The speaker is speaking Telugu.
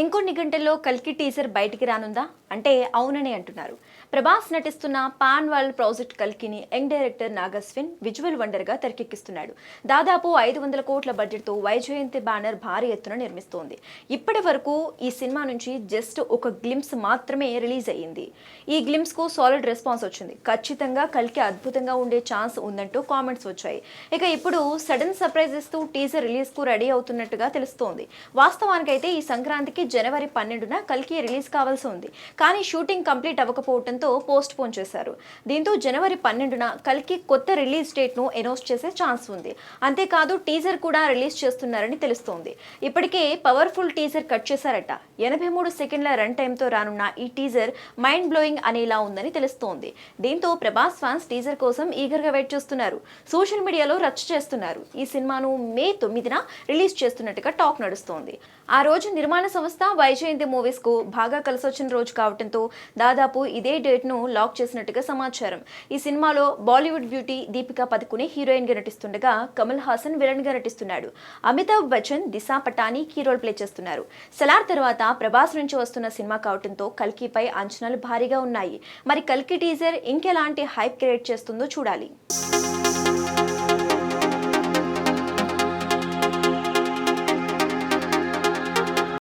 ఇంకొన్ని గంటల్లో కల్కి టీజర్ బయటికి రానుందా అంటే అవునని అంటున్నారు. ప్రభాస్ నటిస్తున్న pan world project కల్కిని young director Nagashwin visual wonder గా తెరకెక్కిస్తున్నాడు. దాదాపు 500 కోట్ల బడ్జెట్ తో వైజయంతి బ్యానర్ భారీ ఎత్తున నిర్మిస్తోంది. ఇప్పటి వరకు ఈ సినిమా నుంచి జస్ట్ ఒక గ్లిమ్స్ మాత్రమే రిలీజ్ అయ్యింది. ఈ గ్లిమ్స్ కు సాలిడ్ రెస్పాన్స్ వచ్చింది. ఖచ్చితంగా కల్కి అద్భుతంగా ఉండే ఛాన్స్ ఉందంటూ కామెంట్స్ వచ్చాయి. ఇక ఇప్పుడు సడన్ సర్ప్రైజ్ ఇస్తూ టీజర్ రిలీజ్ కు రెడీ అవుతున్నట్టుగా తెలుస్తోంది. వాస్తవానికైతే ఈ సంక్రాంతికి జనవరి 12న కల్కి రిలీజ్ కావాల్సి ఉంది. కానీ షూటింగ్ కంప్లీట్ అవ్వకపోవడంతో పోస్ట్ పోన్ చేశారు. దీంతో జనవరి 12న కల్కి కొత్త రిలీజ్ డేట్ ను అనౌన్స్ చేసే ఛాన్స్ ఉంది. అంతేకాదు టీజర్ కూడా రిలీజ్ చేస్తున్నారని తెలుస్తోంది. ఇప్పటికే పవర్ఫుల్ టీజర్ కట్ చేశారట. 83 సెకండ్ల రన్ టైమ్ తో రానున్న ఈ టీజర్ మైండ్ బ్లోయింగ్ అనేలా ఉందని తెలుస్తోంది. దీంతో ప్రభాస్ ఫ్యాన్స్ టీజర్ కోసం ఈగర్ గా వెయిట్ చేస్తున్నారు. సోషల్ మీడియాలో రచ్చ చేస్తున్నారు. ఈ సినిమాను మే 9న రిలీజ్ చేస్తున్నట్టుగా టాక్ నడుస్తోంది. ఆ రోజు నిర్మాణ సంస్థ వైజయంతి మూవీస్ కు బాగా కలిసొచ్చిన రోజు కావడంతో దాదాపు ఇదే డేట్ ను లాక్ చేసినట్టుగా సమాచారం. ఈ సినిమాలో బాలీవుడ్ బ్యూటీ దీపికా పదుకునే హీరోయిన్ గా నటిస్తుండగా కమల్ హాసన్ విలన్ గా నటిస్తున్నాడు. అమితాబ్ బచ్చన్, దిశా పటానీ కీ రోల్ ప్లే చేస్తున్నారు. సలార్ తర్వాత ప్రభాస్ నుంచి వస్తున్న సినిమా కావడంతో కల్కిపై అంచనాలు భారీగా ఉన్నాయి. మరి కల్కి టీజర్ ఇంకెలాంటి హైప్ క్రియేట్ చేస్తుందో చూడాలి.